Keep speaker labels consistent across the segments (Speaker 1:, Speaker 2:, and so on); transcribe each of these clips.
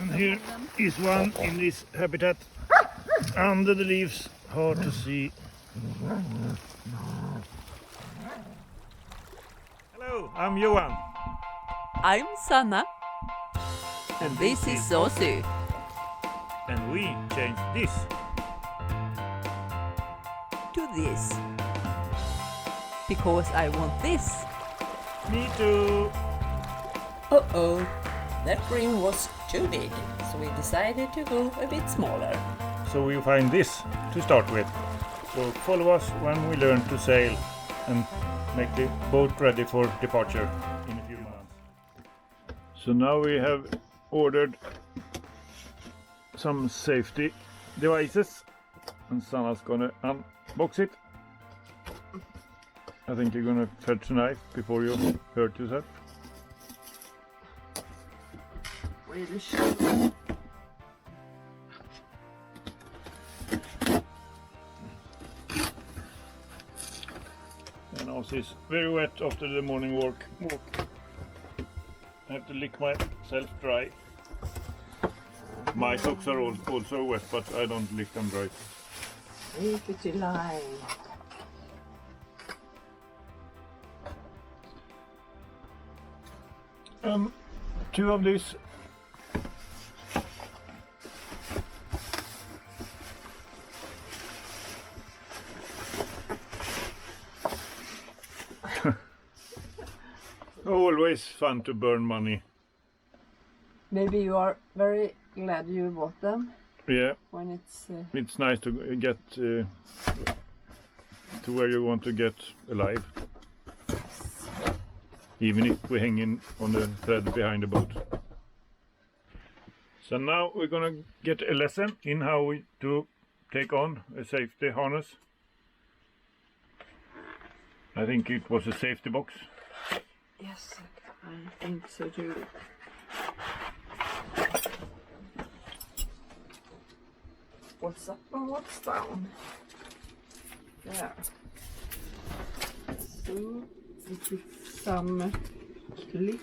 Speaker 1: And here is one in this habitat under the leaves, hard to see. Hello, I'm Johan.
Speaker 2: I'm Sanna. And this is Zosu.
Speaker 1: And we changed this.
Speaker 2: To this. Because I want this.
Speaker 1: Me too.
Speaker 3: Uh-oh, that ring was too big, so we decided to go a bit smaller.
Speaker 1: So we find this to start with. So follow us when we learn to sail and make the boat ready for departure in a few months. So now we have ordered some safety devices and Sanna's gonna unbox it. I think you're gonna fetch a knife before you hurt yourself.
Speaker 3: Really sure.
Speaker 1: And also it's very wet after the morning walk. I have to lick myself dry. My socks are also wet, but I don't lick them dry.
Speaker 3: Leave it to lie.
Speaker 1: Two of these. Always fun to burn money.
Speaker 4: Maybe you are very glad you bought them
Speaker 1: Yeah,
Speaker 4: when it's...
Speaker 1: it's nice to get to where you want to get alive. Even if we hang in on the thread behind the boat. So now we're gonna get a lesson in how we to take on a safety harness. I think it was a safety box.
Speaker 4: Yes, I think so too. What's up and what's down? There. So, is it some clip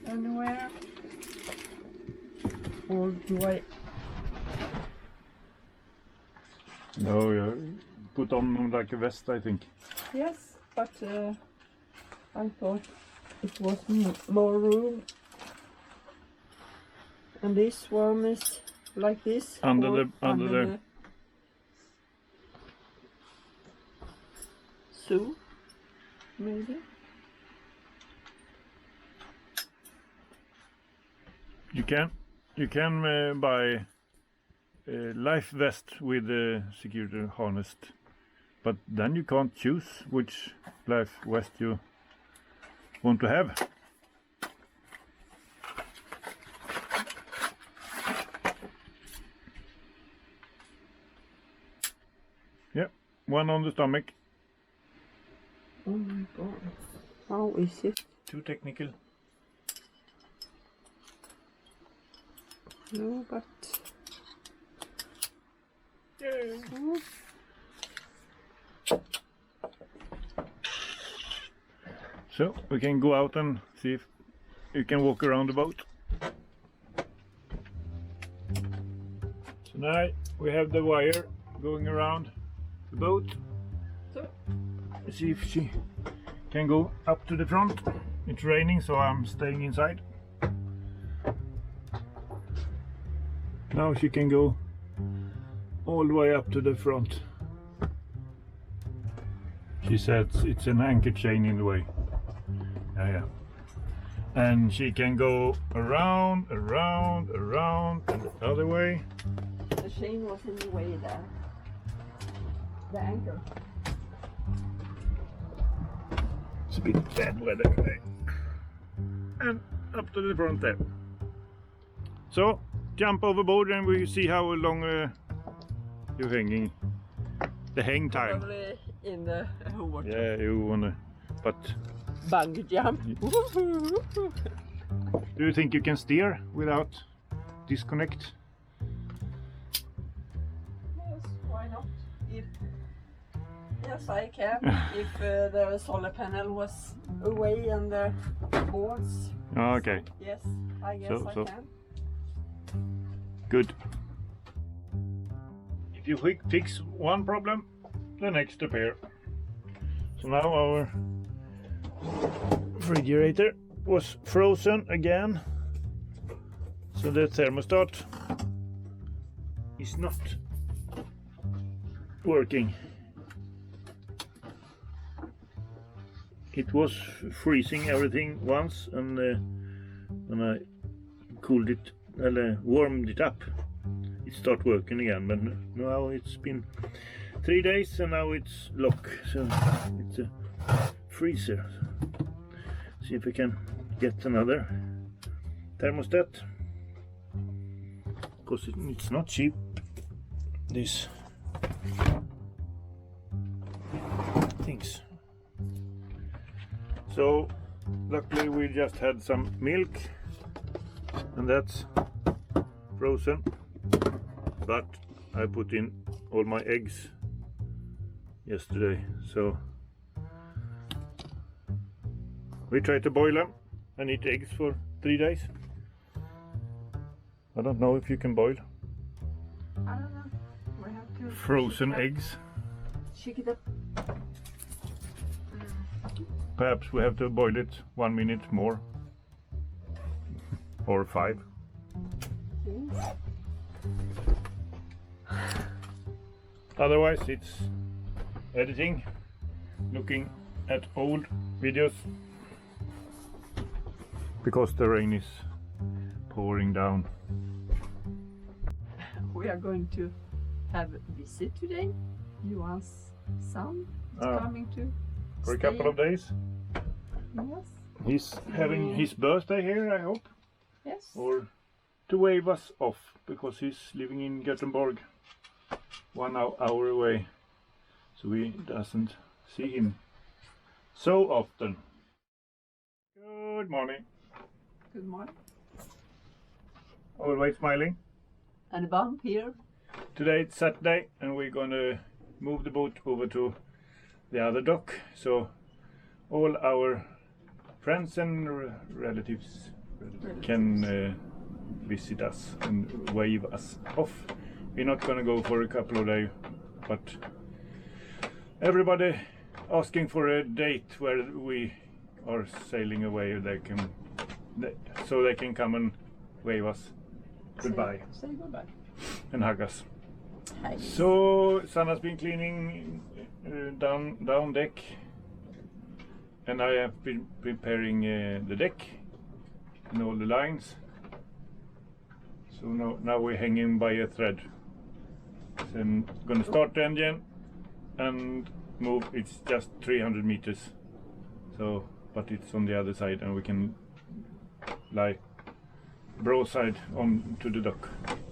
Speaker 4: anywhere? Or do I...
Speaker 1: No, you put on like a vest, I think.
Speaker 4: Yes, but I thought it was more room. And this one is like this.
Speaker 1: Under
Speaker 4: or
Speaker 1: the
Speaker 4: so maybe.
Speaker 1: You can buy a life vest with a security harness, but then you can't choose which life vest you want to have. Yeah, one on the stomach.
Speaker 4: Oh my god. How is it?
Speaker 1: Too technical.
Speaker 4: No, but...
Speaker 1: Yay.
Speaker 4: Oh.
Speaker 1: So we can go out and see if you can walk around the boat. So now we have the wire going around the boat.
Speaker 4: So.
Speaker 1: Let's see if she can go up to the front. It's raining, so I'm staying inside. Now she can go all the way up to the front. She said it's an anchor chain in the way. Yeah. And she can go around, and the other way.
Speaker 4: The chain was in the way there. The anchor.
Speaker 1: It's a bit bad weather today. And up to the front there. So, jump overboard and we see how long you're hanging. The hang time.
Speaker 4: Probably in the water.
Speaker 1: Yeah, you wanna, but
Speaker 4: Bungee jump.
Speaker 1: do you think you can steer without disconnect?
Speaker 4: Yes, why not? Yes, I can. If the solar panel was away and the boards.
Speaker 1: Okay.
Speaker 4: Yes, I guess
Speaker 1: So-
Speaker 4: I
Speaker 1: so-
Speaker 4: can.
Speaker 1: Good. If you fix one problem, the next appear. So now our refrigerator was frozen again. So the thermostat is not working. It was freezing everything once, and when I cooled it, warmed it up, it started working again. But now it's been 3 days and now it's locked, so it's a freezer. See if we can get another thermostat, because it's not cheap, these things. So luckily we just had some milk, and that's frozen, but I put in all my eggs yesterday, so we try to boil them and eat eggs for 3 days. I don't know if you can boil
Speaker 4: I don't know. We have to
Speaker 1: frozen eggs.
Speaker 4: shake it up.
Speaker 1: Perhaps we have to boil it 1 minute more or 5. Otherwise it's editing, looking at old videos, because the rain is pouring down.
Speaker 4: We are going to have a visit today. Johan's son is
Speaker 1: Ah.
Speaker 4: coming to
Speaker 1: For a
Speaker 4: stay.
Speaker 1: couple of days.
Speaker 4: Yes.
Speaker 1: He's having his birthday here, I hope,
Speaker 4: Yes.
Speaker 1: or to wave us off, because he's living in Gothenburg, 1 hour away, so we doesn't see him so often. Good morning.
Speaker 4: Good morning.
Speaker 1: Always smiling.
Speaker 4: And a bump here.
Speaker 1: Today it's Saturday and we're gonna move the boat over to the other dock, so all our friends and relatives can visit us and wave us off. We're not gonna go for a couple of days, but everybody asking for a date where we are sailing away, so they can come and wave us goodbye
Speaker 4: Say goodbye.
Speaker 1: and hug us.
Speaker 3: Hi.
Speaker 1: So Sanna's been cleaning down deck, and I have been preparing the deck and all the lines. So now we're hanging by a thread. So I'm gonna start the engine and move. It's just 300 meters, so but it's on the other side, and we can lie broadside on to the dock,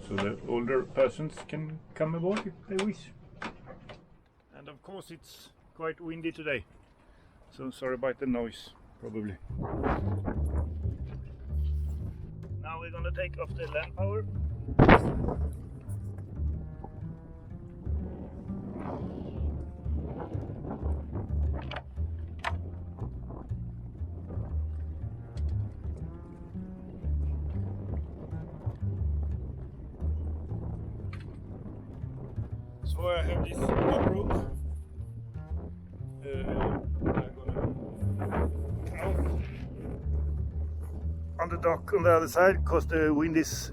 Speaker 1: so the older persons can come aboard if they wish. And of course it's quite windy today, so sorry about the noise, probably. Now we're gonna take off the land power. So I have this rope. I'm gonna out on the dock on the other side, because the wind is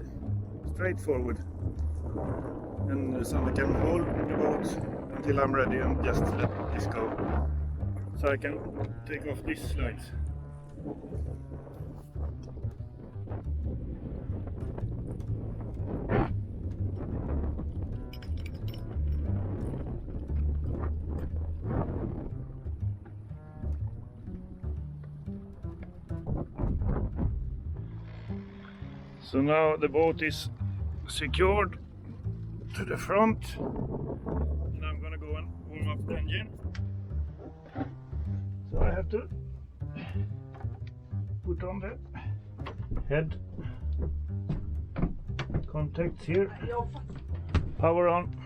Speaker 1: straight forward, and the sun can hold the boat until I'm ready and just let this go, so I can take off these slides. So now the boat is secured to the front, and I'm gonna go and warm up the engine. So I have to put on the head contacts here, power on.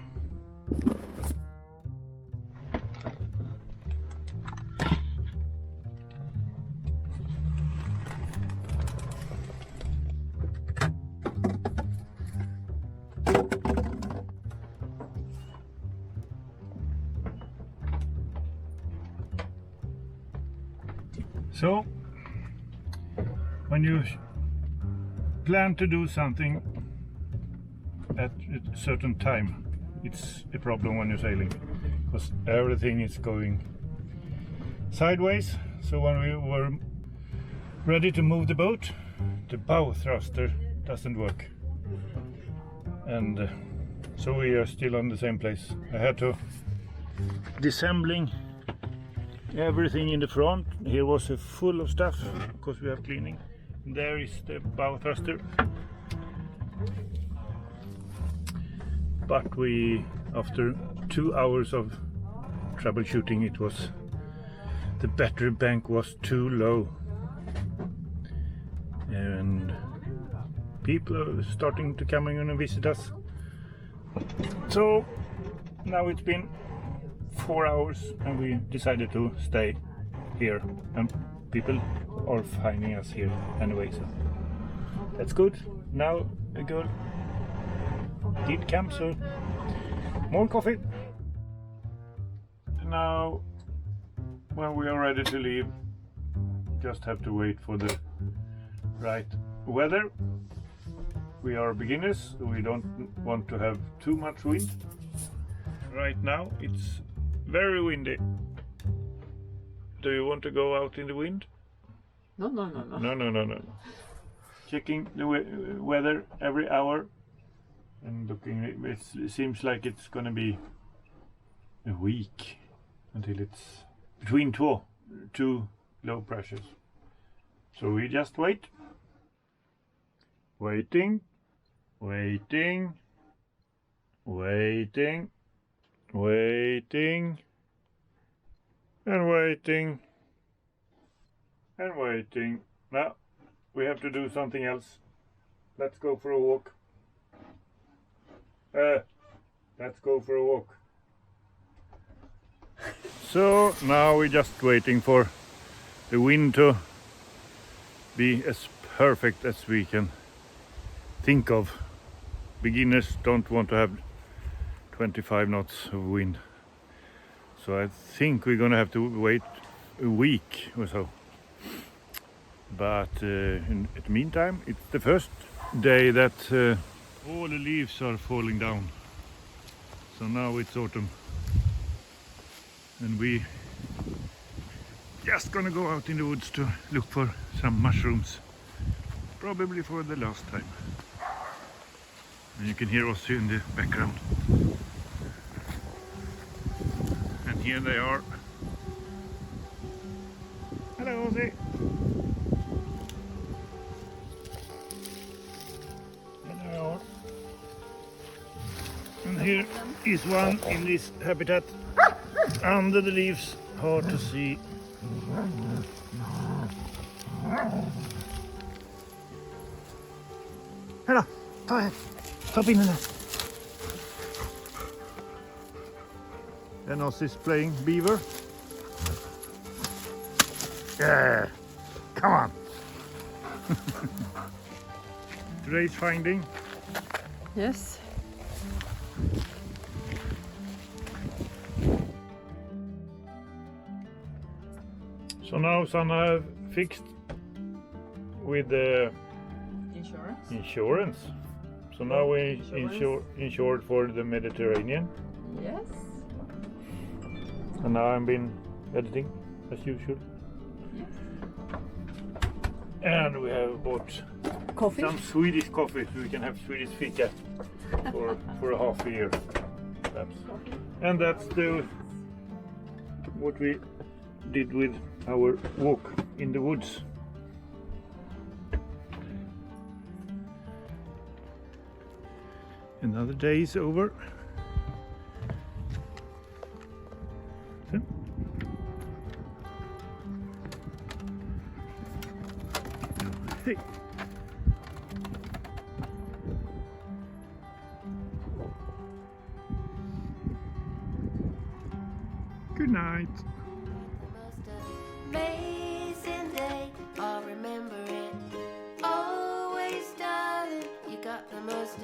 Speaker 1: So, when you plan to do something at a certain time, it's a problem when you're sailing, because everything is going sideways. So when we were ready to move the boat, the bow thruster doesn't work, and so we are still on the same place. I had to disassembling everything in the front. Here was full of stuff because we have cleaning. There is the bow thruster, but we, after 2 hours of troubleshooting, it was the battery bank was too low, and people are starting to come in and visit us. So now it's been 4 hours and we decided to stay here, and people are finding us here anyway, so that's good. Now a girl did come, so more coffee. Now when we are ready to leave, just have to wait for the right weather. We are beginners, so we don't want to have too much wind. Right now it's very windy. Do you want to go out in the wind?
Speaker 3: No.
Speaker 1: No. Checking the weather every hour and looking. It seems like it's gonna be a week until it's between two low pressures. So we just wait. Waiting. And waiting. Now we have to do something else. Let's go for a walk. Let's go for a walk. So now we're just waiting for the wind to be as perfect as we can think of. Beginners don't want to have 25 knots of wind. So I think we're gonna have to wait a week or so. But in the meantime, it's the first day that all the leaves are falling down. So now it's autumn. And we just gonna go out in the woods to look for some mushrooms. Probably for the last time. And you can hear Ozzy in the background. And here they are. Hello, Ozzy. There they are. And here is one in this habitat under the leaves. Hard to see. Hello, ta här. Ta pinnen här. And Ozzy's playing beaver. Yeah, come on. Today's finding.
Speaker 3: Yes.
Speaker 1: So now Sanna have fixed with the insurance. So now we insured for the Mediterranean.
Speaker 3: Yes.
Speaker 1: And now I've been editing as usual.
Speaker 3: Yes.
Speaker 1: And we have bought
Speaker 3: Coffee.
Speaker 1: some Swedish coffee, so we can have Swedish fika for a half a year, perhaps. And that's what we did with our walk in the woods. Another day is over. So. Hey. Good night.
Speaker 5: Amazing day, I'll remember it. Always, darling, you got the most